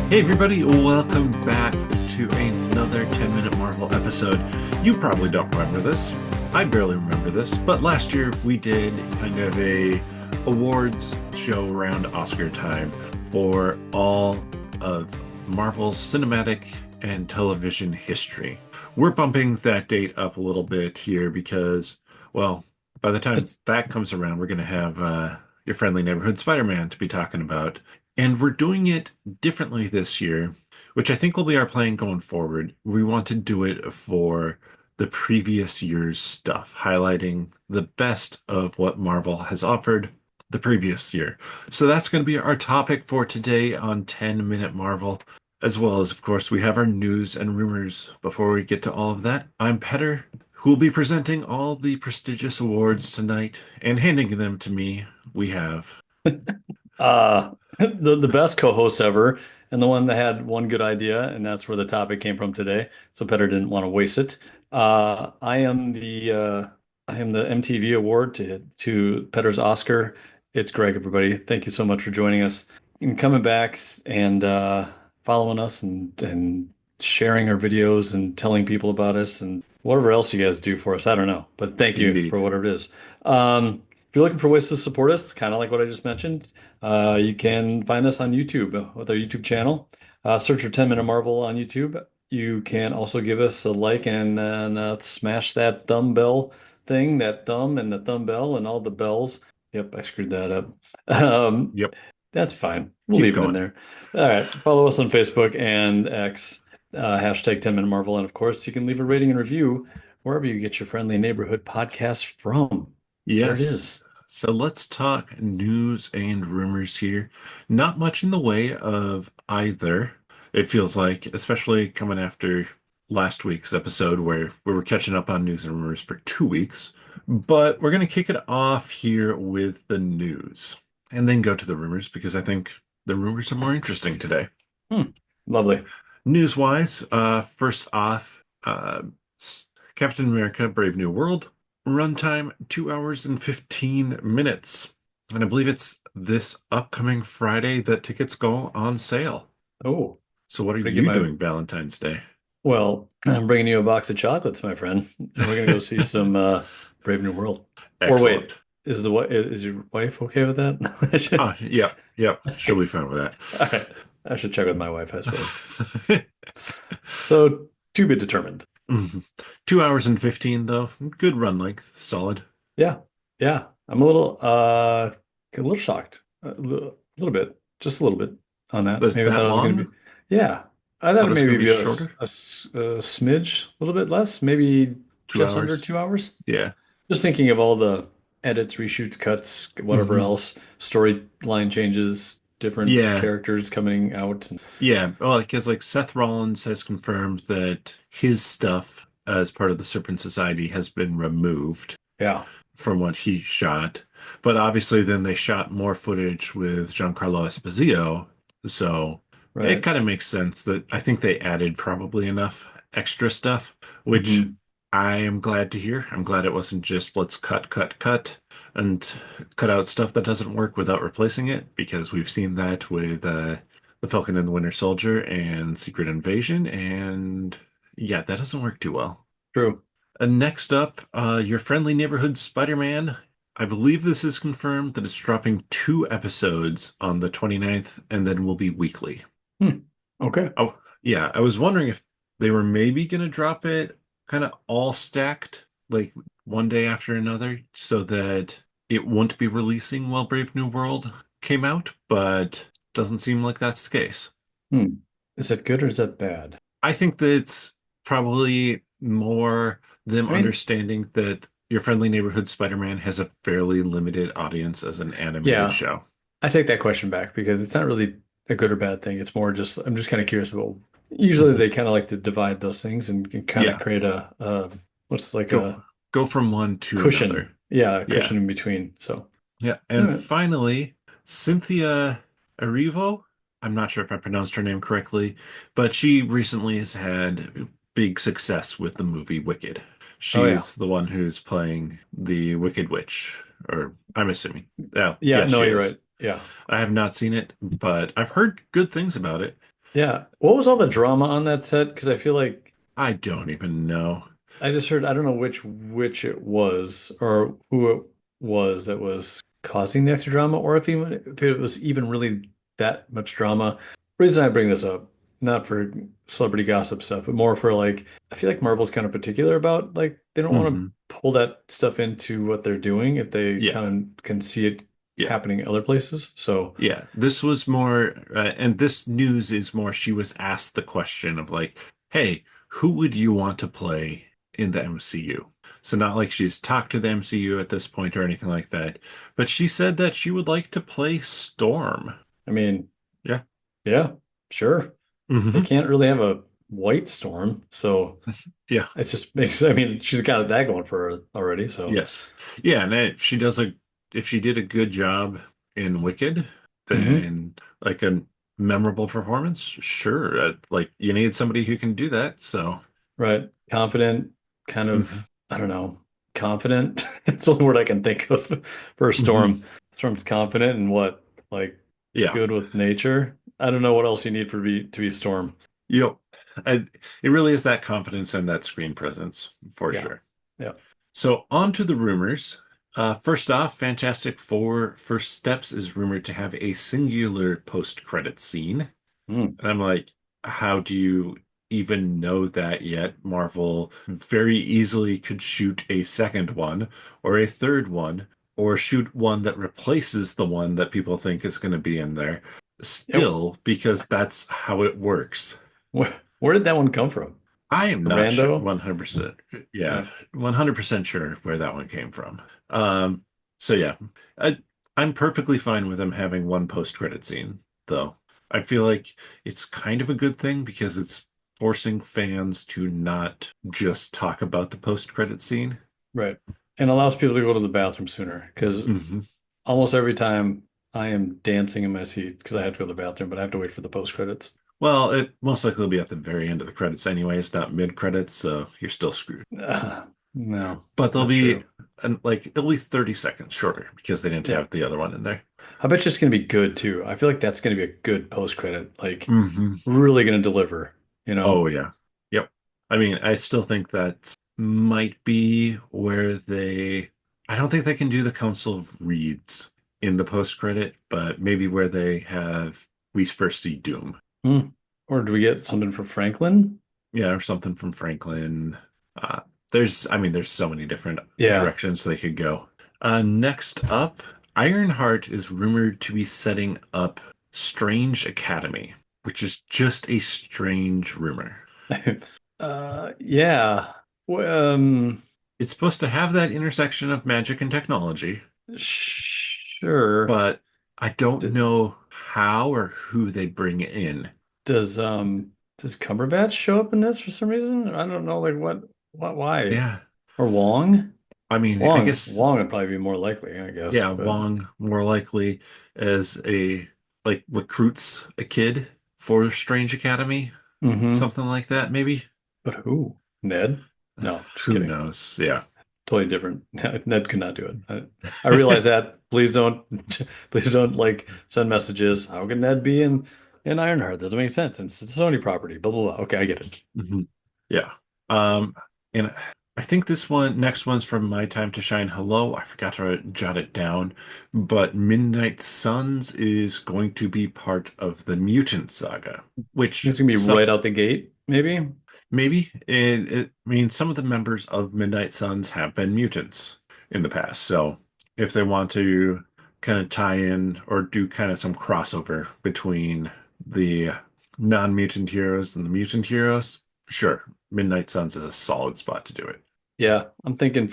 Hey everybody, welcome back to another 10-minute Marvel episode. You probably don't remember this. I barely remember this, but last year we did kind of a awards show around Oscar time for all of Marvel's cinematic and television history. We're bumping that date up a little bit here because, well, by the time It's that comes around, we're going to have your friendly neighborhood Spider-Man to be talking about. And we're doing it differently this year, which I think will be our plan going forward. We want to do it for the previous year's stuff, highlighting the best of what Marvel has offered the previous year. So that's going to be our topic for today on 10 Minute Marvel, as well as, of course, we have our news and rumors. Before we get to all of that, I'm Petter, who will be presenting all the prestigious awards tonight, and handing them to me, we have. the best co-host ever, and the one that had one good idea, and that's where the topic came from today. So Petter didn't want to waste it. I am the MTV award to Petter's Oscar. It's Greg, everybody. Thank you so much for joining us and coming back and following us and sharing our videos and telling people about us and whatever else you guys do for us. I don't know, but thank you for Indeed. whatever it is. If you're looking for ways to support us, kind of like what I just mentioned, you can find us on YouTube with our YouTube channel. Search for 10 Minute Marvel on YouTube. You can also give us a like and smash that thumb bell thing, that thumb and the thumb bell and all the bells. Yep, I screwed that up. Um, Yep. that's fine. We'll Keep leave it in going. there. All right. Follow us on Facebook and X, hashtag 10 Minute Marvel. And of course, you can leave a rating and review wherever you get your friendly neighborhood podcast from. There it Yes. is. So let's talk news and rumors here. Not much in the way of either, it feels like, especially coming after last week's episode where we were catching up on news and rumors for 2 weeks. But we're going to kick it off here with the news and then go to the rumors because I think the rumors are more interesting today. Hmm. Lovely. News-wise, first off, Captain America: Brave New World, runtime 2 hours and 15 minutes. And I believe it's this upcoming Friday that tickets go on sale. Oh, So what are gotta get you my, doing Valentine's Day? well, I'm bringing you a box of chocolates, my friend, and we're gonna go see some Brave New World. Or wait, Excellent. is your wife okay with that? I should. Ah, yep, yep. She'll be fine with All right. I should check with my wife, I suppose. that. So, to be determined. Mhm. 2 hours and 15 though. Good run length. Solid. Yeah, yeah. I'm a little shocked, little bit, just a little bit on that. Is Maybe I thought that it was gonna long? be, yeah. I thought Thought it it was maybe gonna be be shorter? a smidge, a little bit less, maybe Two just under hours? 2 hours. Yeah. Just thinking of all the edits, reshoots, cuts, whatever Hmm. else, storyline changes, different Yeah. characters coming out. Yeah, well, because like Seth Rollins has confirmed that his stuff as part of the Serpent Society has been removed Yeah, from what he shot. But obviously, then they shot more footage with Giancarlo Esposito. So it right. kind of makes sense that I think they added probably enough extra stuff, which Hmm. I am glad to hear. I'm glad it wasn't just let's cut, cut, cut, and cut out stuff that doesn't work without replacing it, because we've seen that with The Falcon and the Winter Soldier and Secret Invasion, and yeah, that doesn't work too well. True. Next up, your friendly neighborhood Spider-Man. I believe this is confirmed that it's dropping 2 episodes on the 29th and then will be weekly. Hmm. Okay. Oh, yeah. I was wondering if they were maybe going to drop it kind of all stacked, like one day after another, so that it won't be releasing while Brave New World came out, but doesn't seem like that's the case. Hmm. Is that good or is that bad? I think that it's probably more them I mean, understanding that your friendly neighborhood Spider-Man has a fairly limited audience as an animated yeah, show. I take that question back because it's not really a good or bad thing. It's more just I'm just kind of curious about. Usually Mhm. they kind of like to divide those things and kind of Yeah, create a what's like go a go from one to cushion. another. Yeah, a Yeah. cushion in between. So, Yeah, all and right. finally, Cynthia Erivo. I'm not sure if I pronounced her name correctly, but she recently has had big success with the movie Wicked. Oh yeah. She's the one who's playing the Wicked Witch, or I'm assuming. Oh, Yeah, yes, no, she you're is. right. Yeah. I have not seen it, but I've heard good things about it. Yeah. What was all the drama on that set? Because I feel like I don't even know. I just heard, I don't know which it was or who it was that was causing the extra drama, or if it was even really that much drama. Reason I bring this up, not for celebrity gossip stuff, but more for like I feel like Marvel's kind of particular about like they don't want to Hmm. pull that stuff into what they're doing if they Yeah. kind of can see it Yeah. happening other places. So, Yeah, this was more, and this news is more. She was asked the question of like, "Hey, who would you want to play in the MCU?" So not like she's talked to the MCU at this point or anything like that, but she said that she would like to play Storm. I mean, Yeah. yeah, sure. They Hmm. can't really have a white storm, so Yeah. it just makes, I mean, she's got that going for her already. So, Yes. Yeah, and if she did a good job in Wicked, hmm then like a memorable performance, sure. Like you need somebody who can do that. So. right. Confident, kind Hmm. of, I don't know, confident. It's the only word I can think of for a Hmm. storm. Storm's confident and what, like Yeah. good with nature. I don't know what else you need for to be storm. Yep. I, it really is that confidence and that screen presence for Yeah. sure. Yeah. So on to the rumors. First off, Fantastic Four First Steps is rumored to have a singular post-credit scene. Mm. And I'm like, how do you even know that yet? Marvel very easily could shoot a second one or a third one or shoot one that replaces the one that people think is going to be in there. Yep. Still, because that's how it works. Where did that one come from? I am not sure Rando? 100%. Yeah, Yeah. 100% sure where that one came from. Um, so yeah, I, I'm perfectly fine with them having one post-credit scene, though. I feel like it's kind of a good thing because it's forcing fans to not just talk about the post-credit scene. Right. And allows people to go to the bathroom sooner because Hmm. almost every time I am dancing in my seat because I have to go to the bathroom, but I have to wait for the post credits. Well, it most likely will be at the very end of the credits anyway. It's not mid-credits, so you're still screwed. No, But they'll that's be true. like it'll be 30 seconds shorter because they didn't Yeah. have the other one in there. I bet you it's going to be good too. I feel like that's going to be a good post credit, like Hmm. really going to deliver, you Oh know? yeah. Yep. I mean, I still think that might be where I don't think they can do the Council of Reeds in the post credit, but maybe where they have we first see Doom. Hmm. Or do we get something for Franklin? Yeah, or something from Franklin. Uh I mean, there's so many different Yeah. directions they could go. Next up, Ironheart is rumored to be setting up Strange Academy, which is just a strange rumor. Yeah. Well, It's supposed to have that intersection of magic and technology, sure. but I don't D know how or who they bring in. does Cumberbatch show up in this for some reason? I don't know, like why? Yeah. Or Wong? I mean, I Wong. guess, Wong would probably be more likely, I guess. yeah, But Wong more likely as like recruits a kid for Strange Academy, hmm something like that, maybe. But who? Ned? No, just Who kidding. knows? Yeah. Totally different. Ned could not do it. I realize that. Please don't please don't like send messages. How can Ned be in Ironheart? Doesn't make sense. It's a Sony property. Blah blah blah. Okay, I get it. Mhm. Yeah. And I think this next one's from My Time to Shine. Hello, I forgot to jot it down, but Midnight Suns is going to be part of the Mutant Saga, which It's gonna be some right out the gate, maybe. maybe I mean some of the members of Midnight Suns have been mutants in the past, so if they want to kind of tie in or do kind of some crossover between the non-mutant heroes and the mutant heroes, sure, Midnight Suns is a solid spot to do it. Yeah, I'm thinking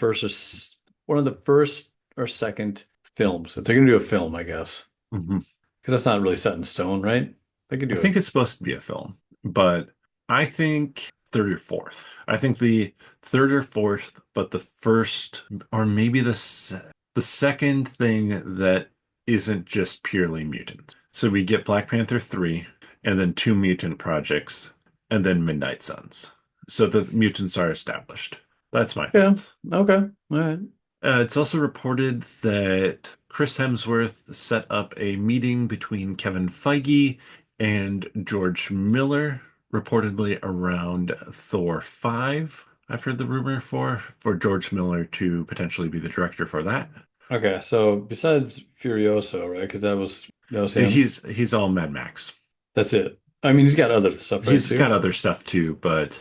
one of the first or second films. If they're gonna do a film, I guess, Mhm. because that's not really set in stone, right? They could I do think it. it's supposed to be a film, but I think third or fourth. I think the third or fourth, but the first or maybe the second thing that isn't just purely mutants. So we get Black Panther 3 and then two mutant projects and then Midnight Suns. So the mutants are established. That's my Yeah. thoughts. Okay. All right. It's also reported that Chris Hemsworth set up a meeting between Kevin Feige and George Miller reportedly around Thor 5. I've heard the rumor for George Miller to potentially be the director for that. Okay, so besides Furioso, right? Because that was him. He's all Mad Max. That's it. I mean, he's got other stuff, right, He's got too? other stuff too, but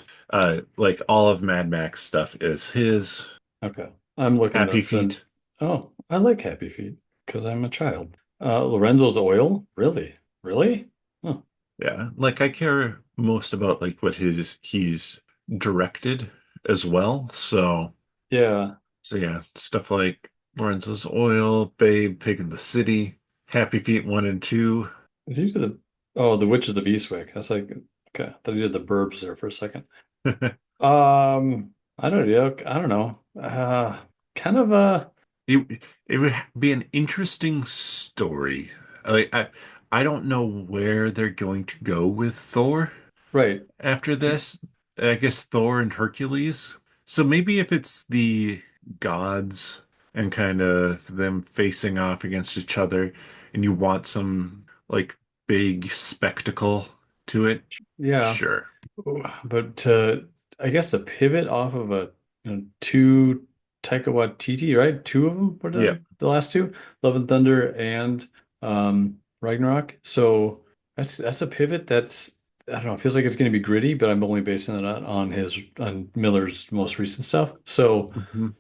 like all of Mad Max stuff is his. Okay. I'm looking Happy up the. Feet. Oh, I like Happy Feet because I'm a child. Lorenzo's Oil? Really? Really? Huh. Yeah, like I care most about like what his he's directed as well. Yeah. So yeah, stuff like Lorenzo's Oil, Babe, Pig in the City, Happy Feet 1 and 2. Is he did the Oh, The Witch of the Beastwick. I was like, okay, I thought he did the Burbs there for a second. I don't know. I don't know. Kind of It would be an interesting story. Like I don't know where they're going to go with Thor right. after See, this. I guess Thor and Hercules. So maybe if it's the gods and kind of them facing off against each other, and you want some like big spectacle to it, yeah. sure. But to, I guess to pivot off of two Taika Waititi, right? Two of them were Yeah. the last two, Love and Thunder and Ragnarok. So that's a pivot. I don't know. It feels like it's going to be gritty, but I'm only basing it on Miller's most recent stuff. So Mhm.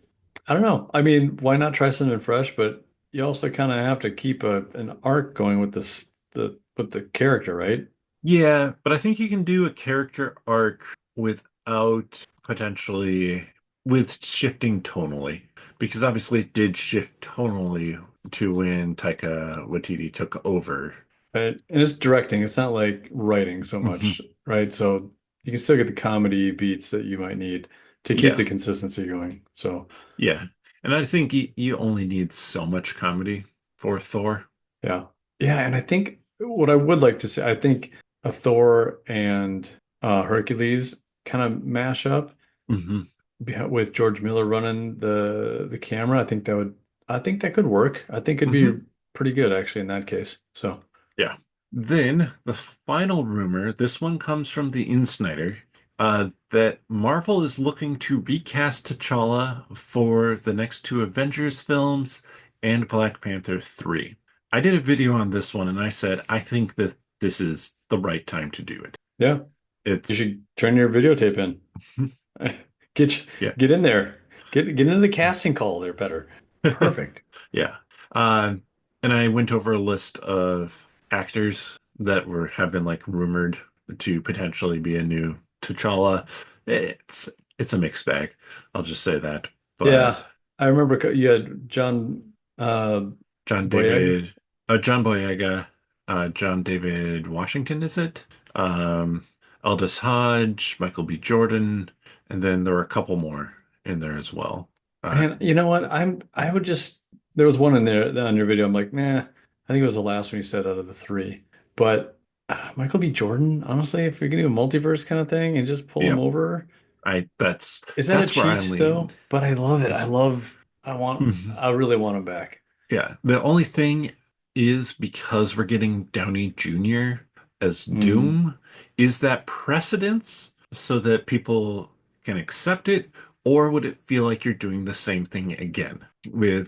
I don't know. I mean, why not try something fresh? But you also kind of have to keep an arc going with the character, right? Yeah, but I think you can do a character arc without potentially with shifting tonally, because obviously it did shift tonally to when Taika Waititi took over. Right. And it's directing. It's not like writing so Hmm. much, right? So you can still get the comedy beats that you might need to keep Yeah, the consistency going. So yeah, and I think you only need so much comedy for Thor. yeah. Yeah, and I think what I would like to say, I think a Thor and Hercules kind of mash up Hmm. with George Miller running the camera. I think that could work. I think it'd be Hmm. pretty good actually in that case. So Yeah. Then the final rumor, this one comes from the Insnider, that Marvel is looking to recast T'Challa for the next two Avengers films and Black Panther 3. I did a video on this one and I said I think that this is the right time to do it. yeah, you It's should turn your videotape in. Get yeah. get in there. Get into the casting call there better. Perfect. Yeah. Um, and I went over a list of actors that have been like rumored to potentially be a new T'Challa. It's it's a mixed bag. I'll just say that. Yeah, But I remember you had John John Boyega. David, John Boyega, John David Washington, is it? Aldous Hodge, Michael B. Jordan, and then there were a couple more in there as well. Uh, Man, you know what? I would just there was one in there on your video. I'm like, nah, I think it was the last one you said out of the three. But Michael B. Jordan, honestly, if you're gonna do a multiverse kind of thing and just pull him yeah, over, I is that a that's where I cheat lean. though? But I love it. Is Mhm. I really want him back. Yeah, the only thing is because we're getting Downey Jr. as Mm. Doom, is that precedence so that people can accept it, or would it feel like you're doing the same thing again?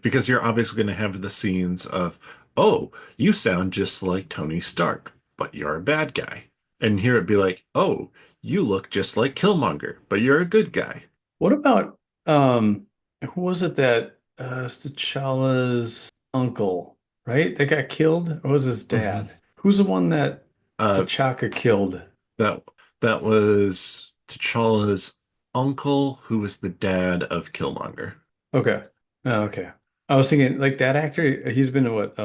Because you're obviously going to have the scenes of, oh, you sound just like Tony Stark, but you're a bad guy. And here it'd be like, oh, you look just like Killmonger, but you're a good guy. What about who was it that T'Challa's uncle, right? That got killed? Or was his Hmm. dad? Who's the one that Uh, T'Chaka killed? That that was T'Challa's uncle, who was the dad of Killmonger. Okay. Oh, okay. I was thinking like that actor, he's been in what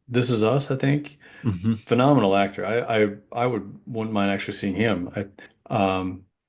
This Is Us, I think. Hmm. Phenomenal actor. I wouldn't mind actually seeing him.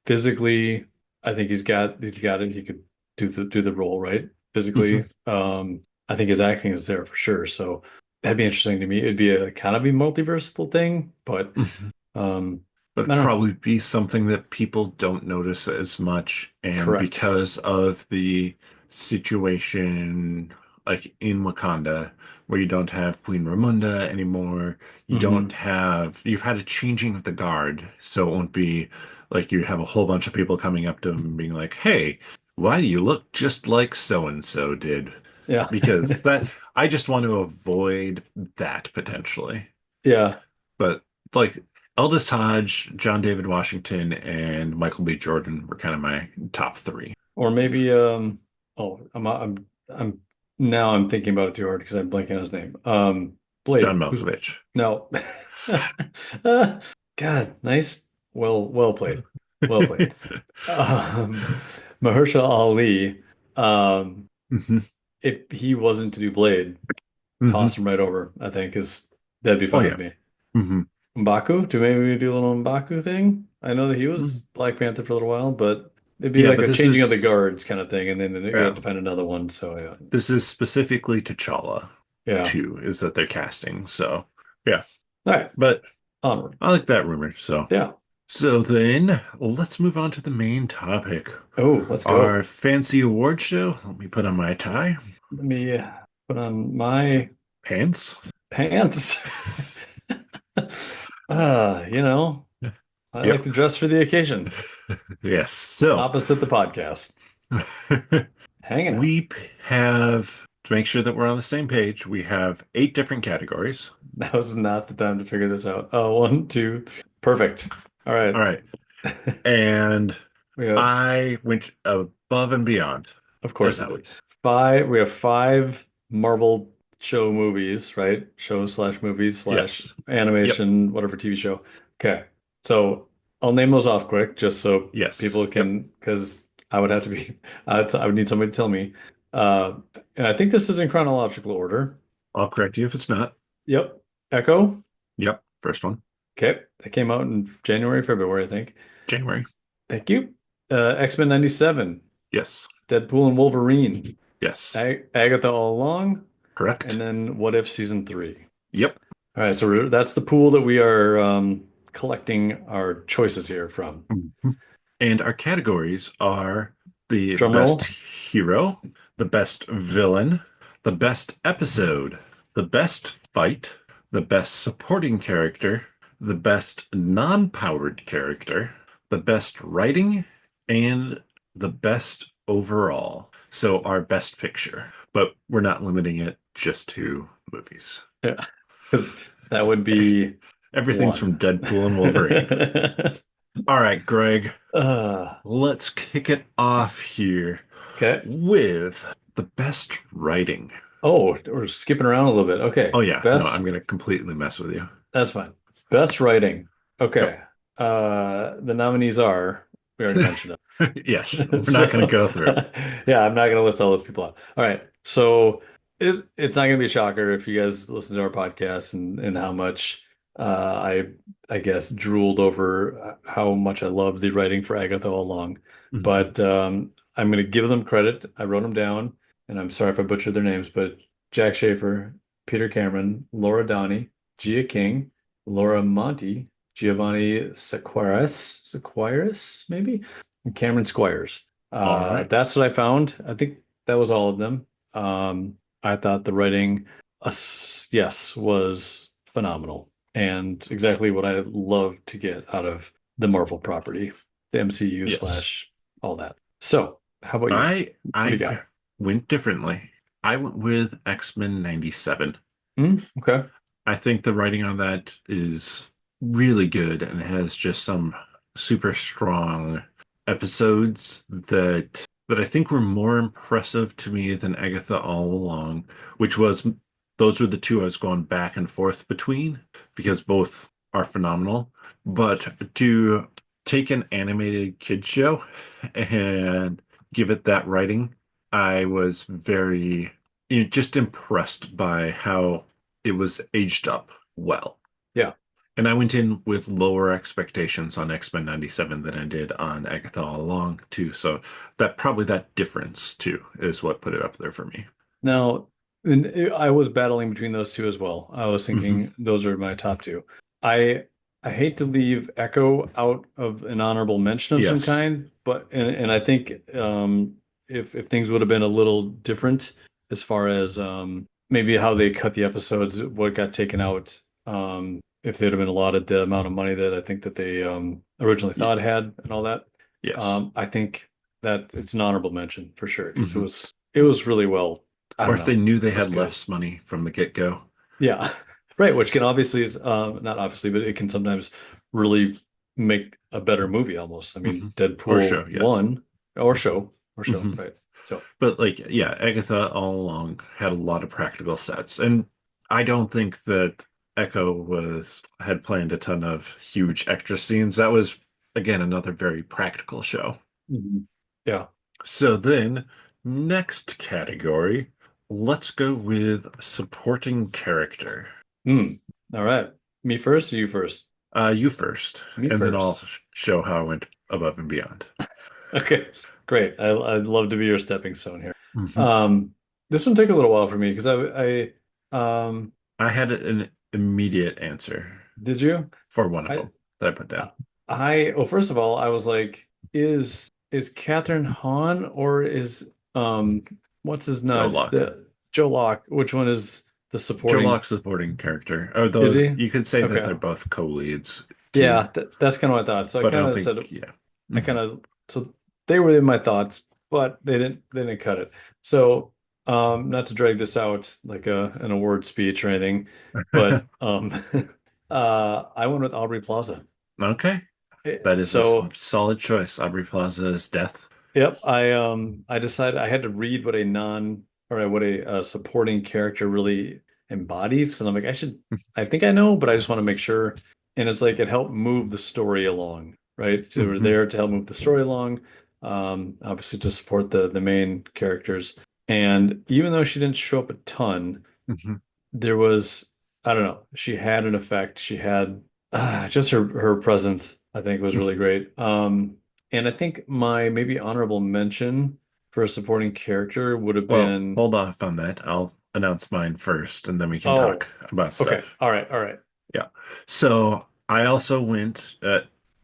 Physically, I think he's got it. He could do the role, right? Hmm. Physically. I think his acting is there for sure. So that'd be interesting to me. It'd be a kind of a multiversal thing, but Hmm. um But I don't know. probably be something that people don't notice as much. And Correct. because of the situation like in Wakanda, where you don't have Queen Ramonda anymore. You don't Hmm. you've had a changing of the guard, so it won't be like you have a whole bunch of people coming up to him and being like, "Hey, why do you look just like so and so did?" Yeah. Because that I just want to avoid that potentially. Yeah. But like Aldous Hodge, John David Washington, and Michael B. Jordan were kind of my top three. Or maybe oh, I'm now I'm thinking about it too hard because I'm blanking on his name. John Blade. Who's Malkovich. no. God, nice. Well played. Well played. Um Mahershala Ali, um Hmm. if he wasn't to do Blade, Hmm. toss him right over, I think, is that'd be Oh fine with yeah. me. Hmm. M'Baku, do maybe we do a little M'Baku thing? I know that he was Black Panther for a little while, but it'd be Yeah, like but a this changing of the is guards kind of thing, and then we have yeah, to find another one. So yeah, this is specifically T'Challa yeah. too, is that they're casting. So yeah. All right, But onward. I like that rumor. So Yeah. then let's move on to the main topic. Oh, let's go. Our fancy award show. Let me put on my tie. Let me put on my Pants. pants. You know, I like Yep. to dress for the occasion. Yes. So Opposite the podcast. Hanging out. we have, to make sure that we're on the same page, we have 8 different categories. That was not the time to figure this out. Oh, one, two, three. Perfect. All All right. right. And We got, I went above and beyond, of as course you did. always. Five, we have five Marvel show movies, right? Show slash movies slash Yes. Yep. animation, whatever TV show. Okay. So I'll name those off quick just so people Yes. Yep. can, because I would have to be, I would need somebody to tell me. Uh, and I think this is in chronological order. I'll correct you if it's not. Yep. Echo. Yep. First one. Okay. That came out in January, February, I think. January. Thank you. X-Men 97, Yes. Deadpool and Wolverine, Yes. Agatha All Along, and Correct. then What If Season 3. Yep. All right, so that's the pool that we are collecting our choices here from. Mhm. And our categories are the Drum best roll. hero, the best villain, the best episode, the best fight, the best supporting character, the best non-powered character, the best writing, and the best overall. So our best picture. But we're not limiting it just to movies. Yeah, because that would be Everything's from one. Deadpool and Wolverine. All right, Greg, uh, let's kick it off here okay. with the best writing. Oh, we're skipping around a little bit. Okay. Oh yeah, no, I'm Best, gonna completely mess with you. that's fine. Best writing. Yep. Okay. The nominees are, we already mentioned Yes, we're not gonna So, go through. yeah, I'm not gonna list all those people out. All right, so it's not gonna be a shocker if you guys listen to our podcast and how much I guess drooled over how much I love the writing for Agatha all along. Mhm. But I'm gonna give them credit. I wrote them down, and I'm sorry if I butchered their names, but Jack Schaefer, Peter Cameron, Laura Downey, Gia King, Laura Monti, Giovanni Sequeiros, maybe? Cameron Squires. All right. That's what I found. I think that was all of them. I thought the writing, yes, was phenomenal and exactly what I love to get out of the Marvel property, the MCU Yes. slash all that. So, how about you? I What do I you got? went differently. I went with X-Men 97. Okay. I think the writing on that is really good and has just some super strong episodes that I think were more impressive to me than Agatha All Along, which was those were the two I was going back and forth between because both are phenomenal. But to take an animated kid show and give it that writing, I was very just impressed by how it was aged up well. Yeah. And I went in with lower expectations on X-Men 97 than I did on Agatha All Along, too. So that probably that difference, too, is what put it up there for me. Now, and I was battling between those two as well. I was Hmm. thinking those are my top two. I I hate to leave Echo out of an honorable mention of some Yes. kind, but and I think if things would have been a little different, as far as maybe how they cut the episodes, what got taken out, if they'd have been allotted the amount of money that I think that they originally Ye- thought it had and all that. yes. I think that it's an honorable mention for sure because Hmm. it was really well. I Or don't if they know, knew they it was had good. less money from the get-go. Yeah, right. Which can obviously is not obviously, but it can sometimes really make a better movie almost. I Hmm. mean, Or Deadpool show, yes. one or show, Hmm. right? So. But like, yeah, Agatha all along had a lot of practical sets, and I don't think that Echo was had planned a ton of huge extra scenes. That was again another very practical show. Mhm. Yeah. So then, next category, let's go with supporting character. Hmm. All right. Me first or you first? You first, Me and then I'll first. show how I went above and beyond. Okay. Great. I'd love to be your stepping stone here. Mhm. Um, this one took a little while for me because I I had an immediate answer did you? for one of I, them that I put down. well, first of all, I was like, is Catherine Hahn or is what's his Joe nuts? Locke. The Joe Locke, which one is the Joe supporting? Locke's supporting character, Is although he? you could say that Okay. they're both co-leads too, Yeah, that's kind of what I thought. So I but I kind don't of said think, yeah. I Hmm. kind of so they were in my thoughts, but they didn't cut it. So not to drag this out like an award speech or anything, but I went with Aubrey Plaza. Okay, that is a So solid choice. Aubrey Plaza's death. yep, I decided I had to read what a non or what a supporting character really embodies. And I'm like, I think I know, but I just want to make sure. And it's like it helped move the story along, right? They were Hmm. there to help move the story along, obviously to support the main characters. And even though she didn't show up a ton, Hmm. there was, I don't know, she had an effect. She had just her presence, I think, was really great. And I think my maybe honorable mention for a supporting character would have Well, been, hold off on that. I'll announce mine first, and then we can talk oh, about okay, stuff. all right, all right. Yeah. So I also went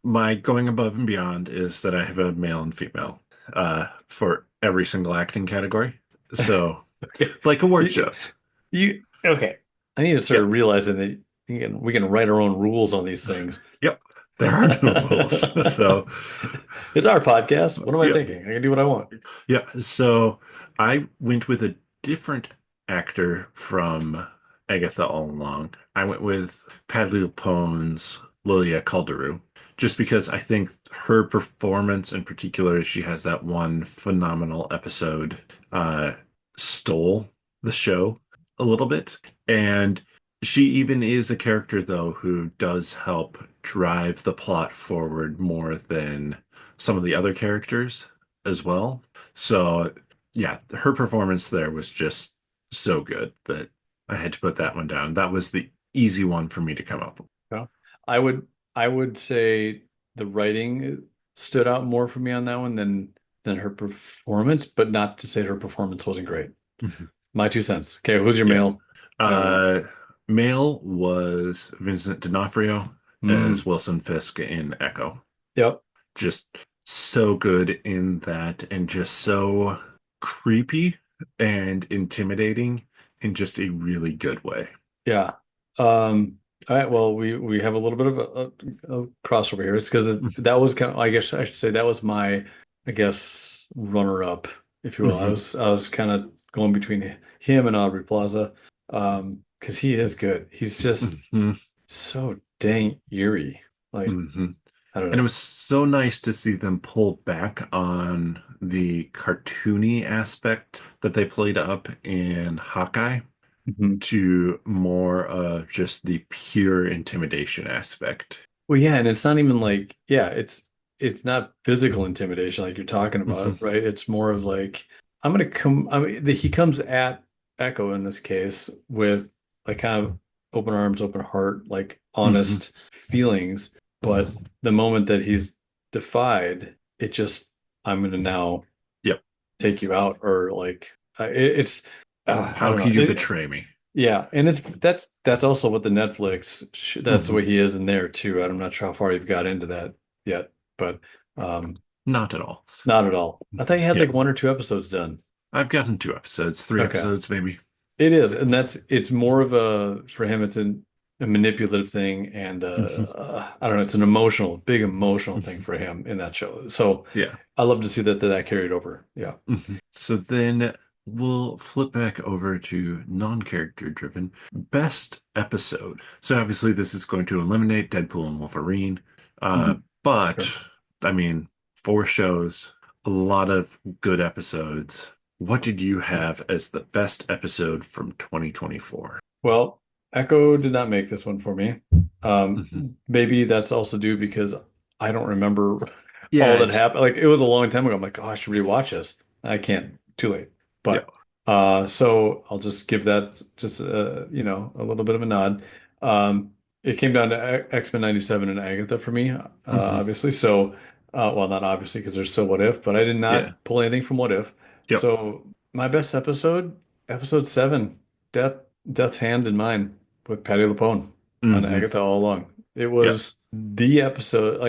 my going above and beyond is that I have a male and female for every single acting category. So Okay, like award you, shows. okay. I need to Yeah. start realizing that we can write our own rules on these things. Yep. There are no rules. So It's our podcast. What am I yeah. thinking? I can do what I want. Yeah. So I went with a different actor from Agatha all along. I went with Padley Pone's Lilia Calderu, just because I think her performance in particular, she has that one phenomenal episode, uh, stole the show a little bit. And she even is a character, though, who does help drive the plot forward more than some of the other characters as well. So, yeah, her performance there was just so good that I had to put that one down. That was the easy one for me to come up with. Well, I would I would say the writing stood out more for me on that one than her performance, but not to say her performance wasn't great. Mhm. My 2 cents. Okay, who's your Yeah. male? Uh, Uh, Male was Vincent D'Onofrio as mm, Wilson Fisk in Echo. yep. Just so good in that and just so creepy and intimidating in just a really good way. Yeah. All right, well, we have a little bit of a crossover here. It's because that was kind of, I guess I should say that was my, I guess, runner up, if you will. I Hmm. was I was kind of going between him and Aubrey Plaza, because he is good. He's just Hmm. so dang eerie. Like, Hmm. I don't And it know. was so nice to see them pull back on the cartoony aspect that they played up in Hawkeye Mhm. to more of just the pure intimidation aspect. Well, yeah, and it's not even like, yeah, it's not physical intimidation like you're talking Hmm. about, right? It's more of like I'm gonna come. I mean, he comes at Echo in this case with like kind of open arms, open heart, like Hmm. honest feelings. But the moment that he's defied, it just I'm gonna now Yep. take you out, or like it's I How don't know. could you betray me? Yeah, and that's also what the Netflix that's the Hmm. way he is in there too. I'm not sure how far you've got into that yet, but um Not at all. not at all. I thought you had Yeah. like 1 or 2 episodes done. I've gotten 2 episodes, three Okay. episodes maybe. It is, and it's more of a for him. It's a manipulative thing, and Hmm. I don't know. It's an big emotional thing Hmm. for him in that show. So Yeah. I love to see that carried over. Yeah. So then we'll flip back over to non-character driven best episode. So obviously this is going to eliminate Deadpool and Wolverine. Mhm. But Sure. I mean, 4 shows, a lot of good episodes. What did you have as the best episode from 2024? Well, Echo did not make this one for me. Um, Hmm. maybe that's also due because I don't remember all Yeah, that it's happened. Like it was a long time ago. I'm like, oh, I should rewatch this. I can't. Too late. yeah. But so I'll just give that just a little bit of a nod. It came down to X-Men 97 and Agatha for me, Hmm. obviously. So, well, not obviously because there's still What If, but I did Yeah. not pull anything from What If. Yep. So my best episode, episode 7, Death. Death's Hand in Mine with Patty LuPone on Hmm. Agatha All Along. It Yep. was the episode.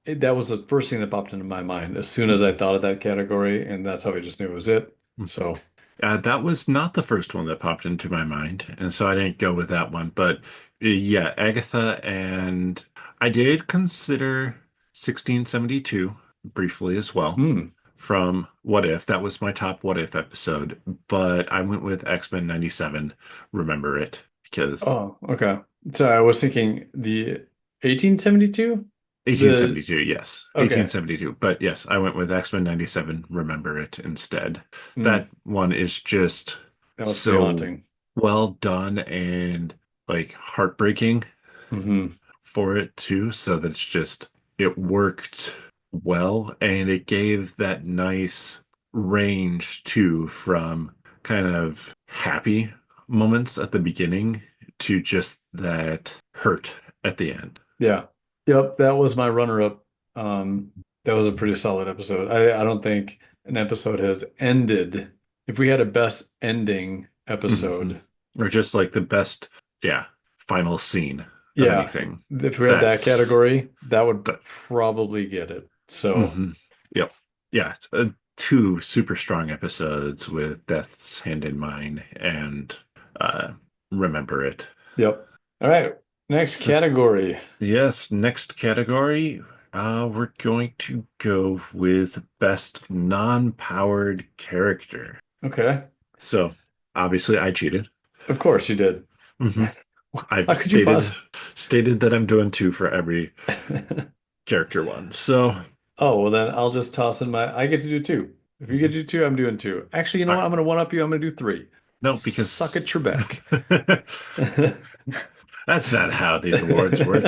That was the first thing that popped into my mind as soon as I thought of that category, and that's how I just knew it was it. Mhm. So, That was not the first one that popped into my mind, and so I didn't go with that one. But yeah, Agatha, and I did consider 1672 briefly as well hmm. from What If. That was my top What If episode, but I went with X-Men 97, Remember It, because Oh, okay. So I was thinking the 1872? The 1872, yes, okay. 1872. But yes, I went with X-Men 97, Remember It instead. Hmm. That one is just That was pretty so haunting. well done and like heartbreaking Hmm. for it too, so that it worked well and it gave that nice range too from kind of happy moments at the beginning to just that hurt at the end. Yeah. Yep, that was my runner-up. Um, that was a pretty solid episode. I don't think an episode has ended. If we had a best ending Hmm. episode, Or just like the best, yeah, final scene of yeah, anything. if we had that That's category, that would that. probably get it. So, Hmm. Yep. Yeah. 2 super strong episodes with Death's Hand in Mine and uh, Remember It. yep. All right, next So, category. yes, next category. We're going to go with best non-powered character. Okay. So, obviously, I cheated. Of course you did. Hmm. How I've could you stated that I'm doing 2 for every character one. So, Oh, well then I'll just toss in I get to do two. If you get mhm. to do two, I'm doing two. Actually, you know All what? right. I'm gonna one up you. I'm gonna do three. No, Suck it, because Trebek. that's not how these awards work.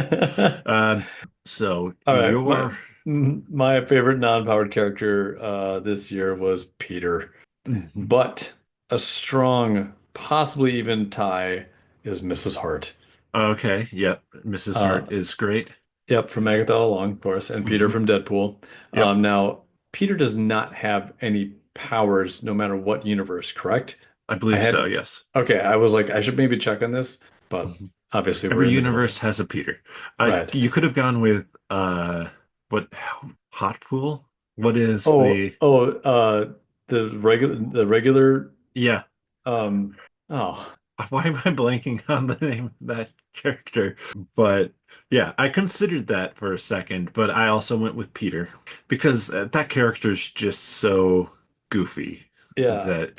Um, so All right, your my favorite non-powered character this year was Peter, Mhm. but a strong, possibly even tie is Mrs. Hart. Okay, yep. Mrs. Hart Uh, is great. yep, from Agatha All Along, of course, and Peter Mhm. from Deadpool. Yep, Now Peter does not have any powers, no matter what universe, correct? I I believe so, had yes. okay, I was like, I should maybe check on this, but Mhm. obviously we're Every in the middle of universe it. has a Peter. Right. You could have gone with what Hot Pool? What is Oh, the oh, the regular yeah. um oh Why am I blanking on the name of that character? But yeah, I considered that for a second, but I also went with Peter because that character's just so goofy yeah. that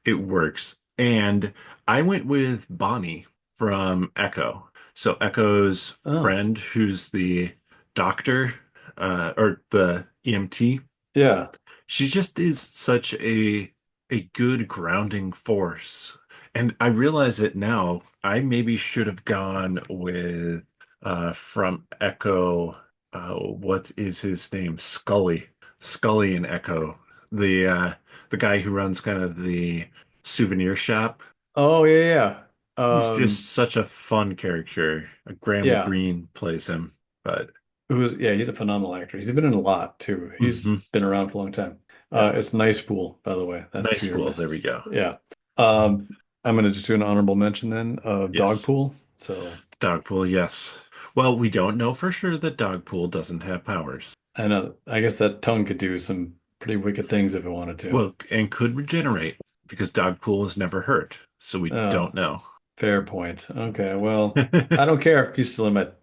it works. And I went with Bonnie from Echo. So Echo's Oh, friend, who's the doctor, or the EMT, yeah. she just is such a good grounding force. And I realize it now. I maybe should have gone with from Echo, what is his name? Scully. Scully in Echo. The guy who runs kind of the souvenir shop. Oh yeah, yeah. He's just such a fun character. Graham Yeah. Greene plays him. But He's a phenomenal actor. He's been in a lot too. He's mhm, been around for a long time. yeah. It's Nice Pool, by the way. That's who Nice you're pool. missing. There we go. Yeah. I'm gonna just do an honorable mention then of Dog Yes. Pool. So Dogpool, yes. Well, we don't know for sure that Dogpool doesn't have powers. I know I guess that tongue could do some pretty wicked things if it wanted to. Well, and could regenerate because Dogpool is never hurt, so we don't Oh, know. fair point. Okay, well, I don't care. He's still in it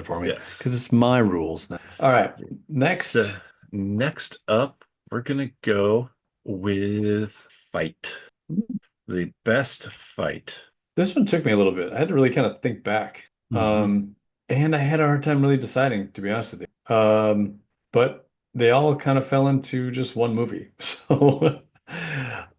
for me Yes. because it's my rules now. All right, So next. next up, we're gonna go with fight. The best fight. This one took me a little bit. I had to really kind of think back. Hmm. And I had a hard time really deciding, to be honest with you. But they all kind of fell into just one movie. So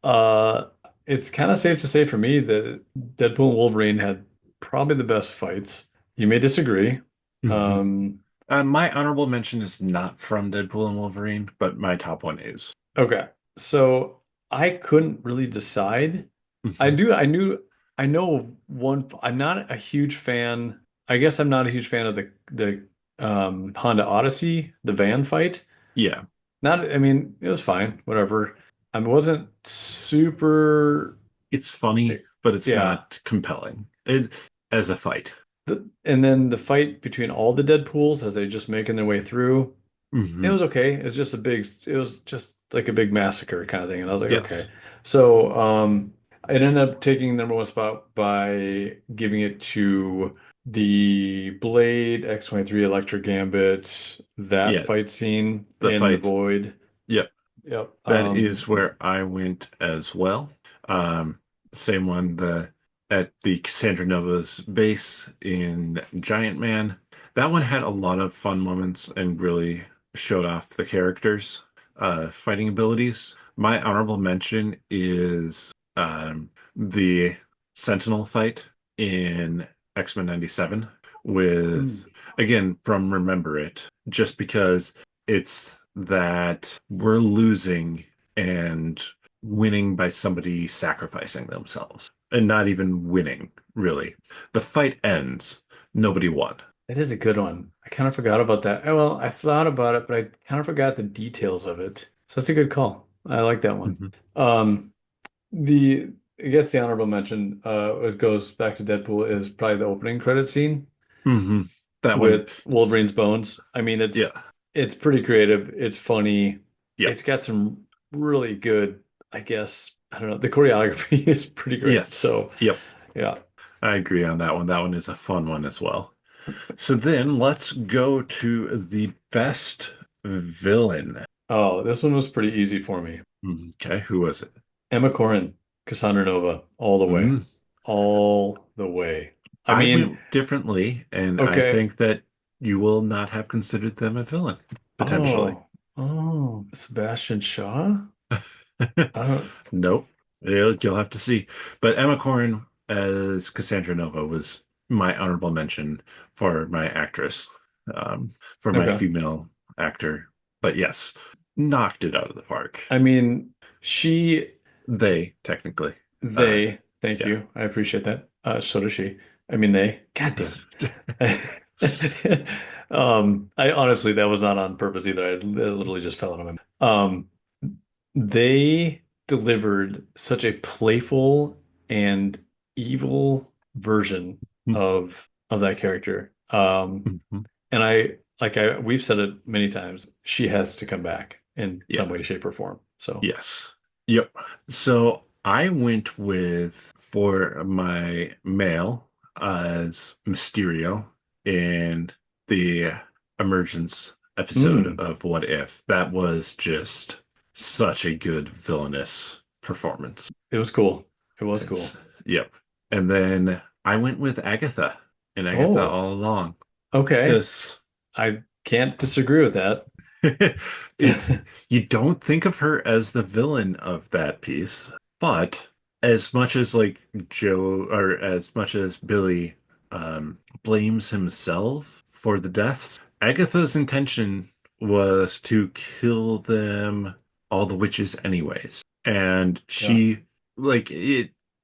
uh, it's kind of safe to say for me that Deadpool and Wolverine had probably the best fights. You may disagree. Hmm. Um, My honorable mention is not from Deadpool and Wolverine, but my top one is. okay. So I couldn't really decide. I Hmm. do. I know one. I'm not a huge fan. I guess I'm not a huge fan of the Honda Odyssey, the van fight. Yeah, Not. I mean, it was fine. Whatever. I wasn't super. it's funny, but it's Yeah. not compelling. It as a fight. And then the fight between all the Deadpools as they're just making their way through. It Hmm. was okay. It was just like a big massacre kind of thing. And I was like, okay. Yes. So, it ended up taking number one spot by giving it to the Blade X-23 Electric Gambit, that Yeah, fight scene the in the fight. Void. Yep. Yep. That is where I went as well. Um, Same one, the at the Cassandra Nova's base in Giant Man. That one had a lot of fun moments and really showed off the characters' fighting abilities. My honorable mention is the Sentinel fight in X-Men 97 Mm. with, again, from Remember It, just because it's that we're losing and winning by somebody sacrificing themselves and not even winning, really. The fight ends. Nobody won. That is a good one. I kind of forgot about that. Well, I thought about it, but I kind of forgot the details of it. So that's a good call. I like that one. Hmm. Um, The I guess the honorable mention it goes back to Deadpool is probably the opening credit scene Hmm. That one, with Wolverine's bones. I mean yeah, it's pretty creative, it's funny, yep, it's got some really good, I guess, I don't know, the choreography is pretty great. yes, So yep. yeah. I agree on that one. That one is a fun one as well. So then let's go to the best villain. Oh, this one was pretty easy for me. Okay, who was it? Emma Corrin, Cassandra Nova, all the way. Mm, All the way. I I mean, went differently, and I okay. think that you will not have considered them a villain, potentially. Oh, Sebastian Shaw? I don't Nope. You'll have to see. But Emma Corrin as Cassandra Nova was my honorable mention for my actress, for my okay. female actor. But yes, knocked it out of the park. I mean, she, They technically. Uh, thank yeah. you. I appreciate that. So does she. I mean, they, God damn it. I honestly, that was not on purpose either. It literally just fell out of my mouth. They delivered such a playful and evil version of that character. Mhm. And we've said it many times, she has to come back in some Yeah. way, shape, or form. So, Yes. Yep. So I went with for my male as Mysterio in the Emergence episode mm, of What If. That was just such a good villainous performance. it was cool. It was It's cool. yep. And then I went with Agatha and Agatha Oh, all along okay. because I can't disagree with that. it's you don't think of her as the villain of that piece, but as much as like Joe or as much as Billy blames himself for the deaths, Agatha's intention was to kill them all the witches anyways. And Yeah.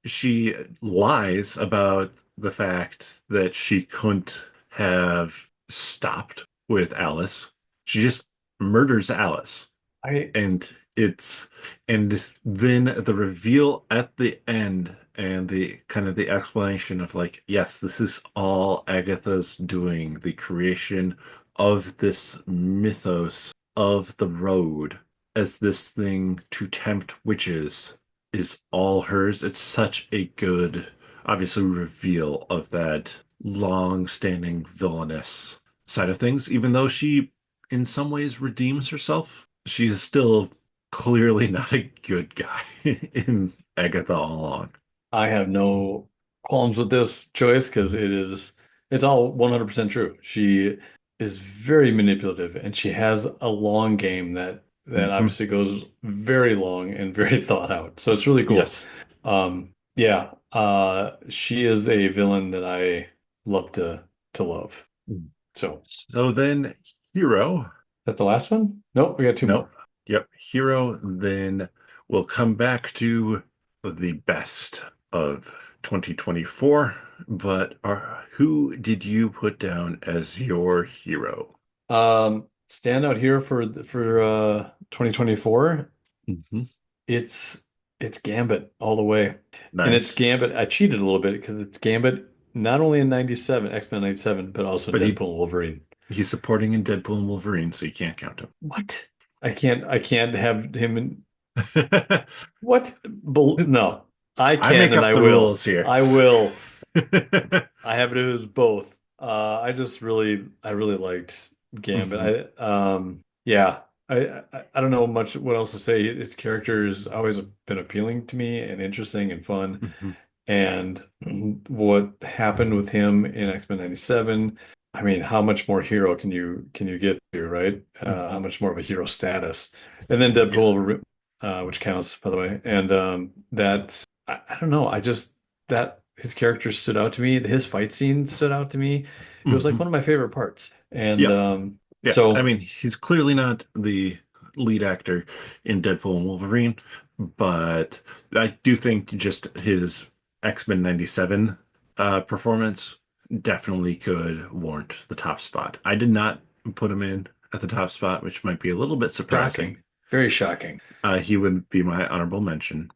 she lies about the fact that she couldn't have stopped with Alice. She just murders Alice. I And it's and then the reveal at the end and the kind of the explanation of like, yes, this is all Agatha's doing, the creation of this mythos of the road. as this thing to tempt witches is all hers. It's such a good, obviously, reveal of that long-standing villainous side of things. Even though she, in some ways, redeems herself, she is still clearly not a good guy in Agatha all along. I have no qualms with this choice because it's all 100% true. She is very manipulative and she has a long game that Hmm. obviously goes very long and very thought out. So it's really cool. Yes. Yeah, she is a villain that I love to love. So, is So then, Hero. that the last one? Nope, we got two Nope. more. Yep. Hero. Then we'll come back to the best of 2024. But who did you put down as your hero? Standout here for 2024. Hmm. It's it's Gambit all the way. And it's Nice. Gambit. I cheated a little bit because it's Gambit not only in 97, X-Men 97, but also in But Deadpool and Wolverine. he's supporting in Deadpool and Wolverine, so you can't count What? I can't have him in him. what? No. I I can make and up I the will. rules here. I will. I have it as both. I really liked Hmm. Gambit. Yeah. I don't know much what else to say. His character has always been appealing to me and interesting and fun. Hmm. And what happened with him in X-Men 97, I mean, how much more hero can you get to, right? How Hmm. much more of a hero status? And then Yeah. Deadpool, which counts, by the way. And I don't know. I just that his character stood out to me. His fight scene stood out to me. It was like Hmm. one of my favorite parts. And Yeah. Yeah, I so mean, he's clearly not the lead actor in Deadpool and Wolverine, but I do think just his X-Men 97 performance definitely could warrant the top spot. I did not put him in at the top spot, which might be a little bit surprising. shocking, very shocking. He would be my honorable mention,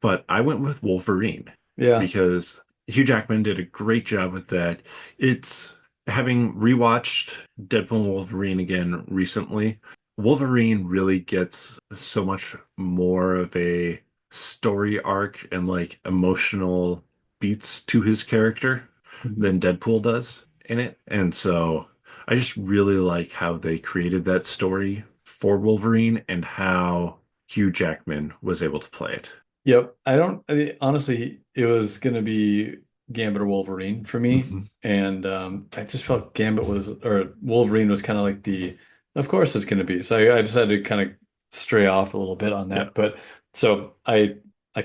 but I went with Wolverine Yeah. because Hugh Jackman did a great job with that. It's having rewatched Deadpool and Wolverine again recently. Wolverine really gets so much more of a story arc and like emotional beats to his character Mhm. than Deadpool does in it. And so I just really like how they created that story for Wolverine and how Hugh Jackman was able to play it. Yep. Honestly, it was going to be Gambit or Wolverine for me. Hmm. And I just felt or Wolverine was kind of like of course it's going to be. So I decided to kind of stray off a little bit on Yeah, that. But so I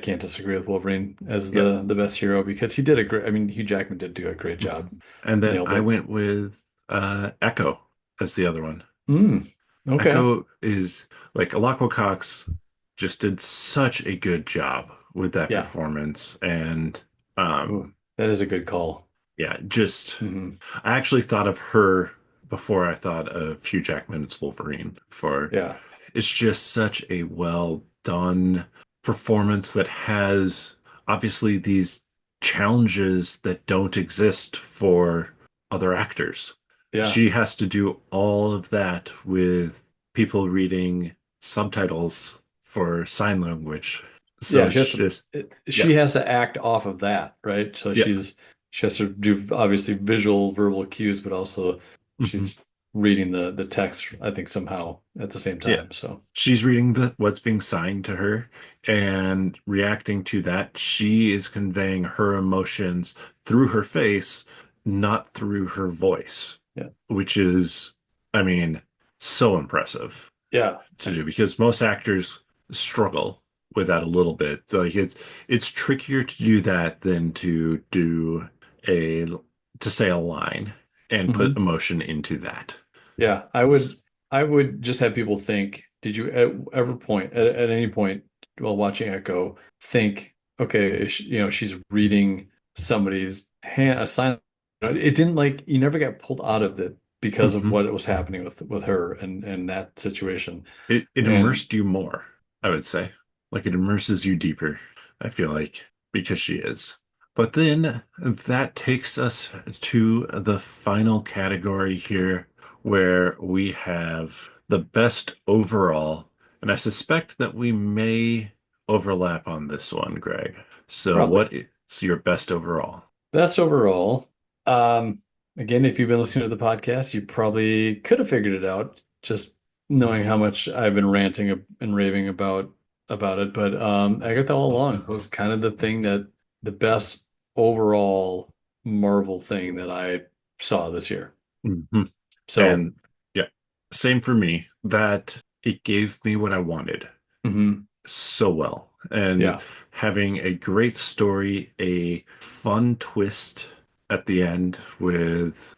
can't disagree with Wolverine as yeah. the best hero because he did a great, I mean, Hugh Jackman did do a great job. Mhm. And then Nailed I it. went with Echo as the other one. Mm, okay. Echo is like Alakwa Cox just did such a good job with that Yeah. performance. And Ooh, um that is a good call. yeah, just Hmm. I actually thought of her before I thought of Hugh Jackman's Wolverine for Yeah. it's just such a well done performance that has obviously these challenges that don't exist for other actors. Yeah. She has to do all of that with people reading subtitles for sign language. So Yeah, it's just, yeah, she has to act off of that, right? So yeah. she has to do obviously visual, verbal cues, but also Hmm. she's reading the text, I think somehow at the same Yeah. time. So She's reading the what's being signed to her and reacting to that. She is conveying her emotions through her face, not through her voice, yeah. which is, I mean, so impressive Yeah. to do because most actors struggle with that a little bit. Like it's trickier to do that than to do a to say a line and put Mhm. emotion into that. Yeah. I would just have people think, did you at any point while watching Echo think, okay, she's reading somebody's hand a sign. It didn't like you never got pulled out of it because of Mhm. what was happening with her and that situation. It And immersed you more, I would say. Like it immerses you deeper, I feel like, because she is. But then that takes us to the final category here, where we have the best overall. And I suspect that we may overlap on this one, Greg. So, Probably. what is your best overall? Best overall. Um, Again, if you've been listening to the podcast, you probably could have figured it out just knowing how much I've been ranting and raving about it. But Agatha All Along was kind of the thing that the best overall Marvel thing that I saw this year. Mhm. So, And yeah, same for me. That it gave me what I wanted mhm, so well. And yeah, having a great story, a fun twist at the end with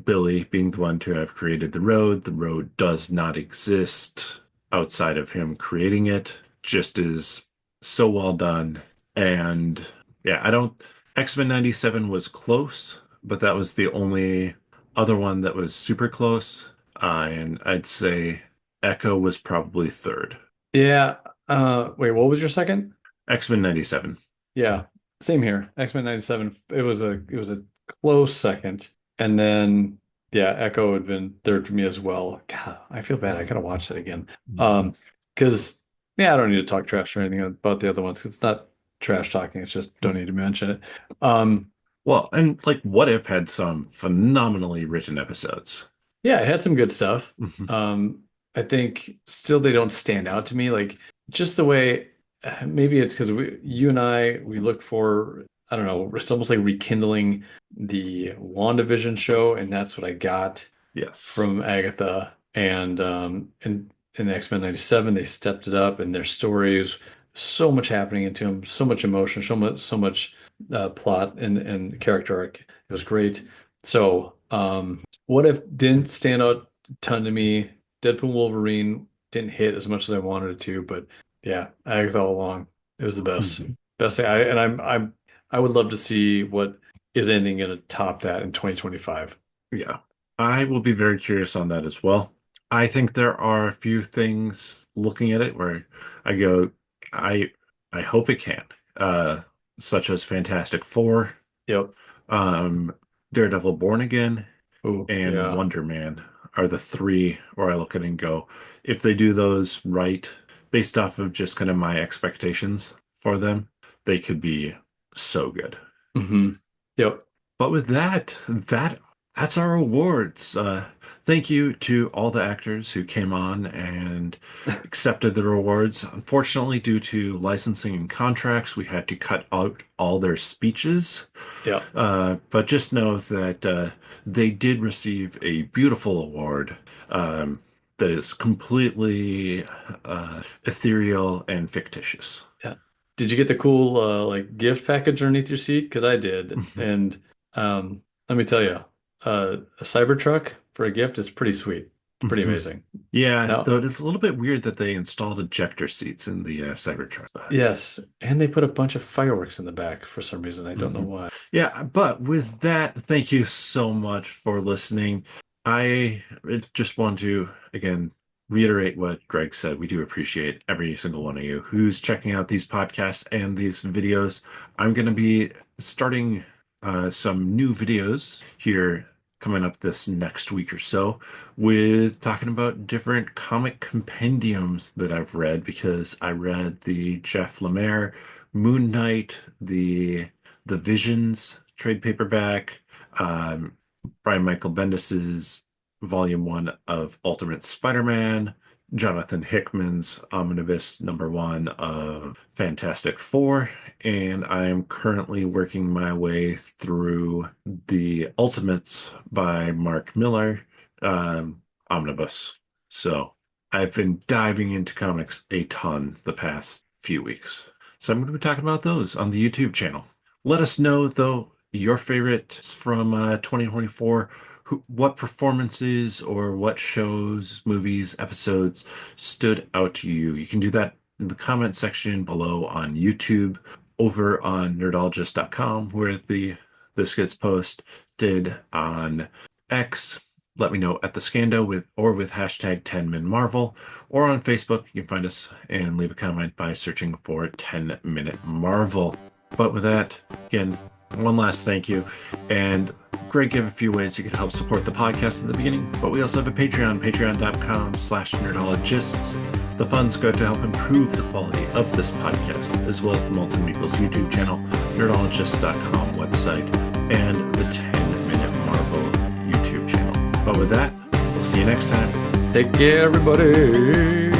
Billy being the one to have created the road. The road does not exist outside of him creating it, just is so well done. And yeah, I don't, X-Men 97 was close, but that was the only other one that was super close. And I'd say Echo was probably third. yeah. Wait, what was your second? X-Men 97. Yeah, same here. X-Men 97. It was a close second. And then yeah, Echo had been third for me as well. God, I feel bad. I gotta watch that again. Mhm. Because yeah, I don't need to talk trash or anything about the other ones. It's not trash talking, it's just don't need to mention it. Um Well, and like What If had some phenomenally written episodes. Yeah, it had some good stuff. Mhm. Um, I think still they don't stand out to me. Like just the way maybe it's because you and we look for, I don't know, it's almost like rekindling the WandaVision show, and that's what I got Yes. from Agatha. And in X-Men 97, they stepped it up, and their stories, so much happening into them, so much emotion, so much plot and character arc. It was great. So, what if didn't stand out a ton to me? Deadpool Wolverine didn't hit as much as I wanted it to, but yeah, Agatha all along. It was the best. Mhm. Best thing. I would love to see what is anything going to top that in 2025. Yeah. I will be very curious on that as well. I think there are a few things looking at it where I go, I I hope it can. Uh, Such as Fantastic Four, Yep. um, Daredevil Born Again, Oh, and yeah. Wonder Man are the three where I look at it and go, if they do those right, based off of just kind of my expectations for them, they could be so good. Hmm. Yep. But with that's our awards. Thank you to all the actors who came on and accepted the rewards. Unfortunately, due to licensing and contracts, we had to cut out all their speeches. Yeah. But just know that they did receive a beautiful award that is completely ethereal and fictitious. Yeah. Did you get the cool like gift package underneath your seat? Because I did. And let me tell you, a Cybertruck for a gift is pretty sweet. It's pretty amazing. Yeah, Now, though it's a little bit weird that they installed ejector seats in the Cybertruck. But yes, and they put a bunch of fireworks in the back for some reason. I don't know mhm. why. Yeah, but with that, thank you so much for listening. I just want to again reiterate what Greg said. We do appreciate every single one of you who's checking out these podcasts and these videos. I'm going to be starting some new videos here coming up this next week or so with talking about different comic compendiums that I've read because I read the Jeff Lemire Moon Knight, the Visions trade paperback, um, Brian Michael Bendis's Volume 1 of Ultimate Spider-Man, Jonathan Hickman's Omnibus #1 of Fantastic Four, and I am currently working my way through the Ultimates by Mark Miller Omnibus. So I've been diving into comics a ton the past few weeks. So I'm going to be talking about those on the YouTube channel. Let us know, though, your favorites from 2024. What performances or what shows, movies, episodes stood out to you? You can do that in the comment section below on YouTube, over on nerdologist.com, where this gets posted on X. Let me know at the Scando with hashtag 10minmarvel, or on Facebook. You can find us and leave a comment by searching for 10 Minute Marvel. But with that, again, one last thank you. And Greg gave a few ways you could help support the podcast at the beginning, but we also have a Patreon, patreon.com/nerdologists. The funds go to help improve the quality of this podcast, as well as the Malts and Meeples YouTube channel, nerdologists.com website, and the 10-Minute Marvel YouTube channel. But with that, we'll see you next time. Take care, everybody.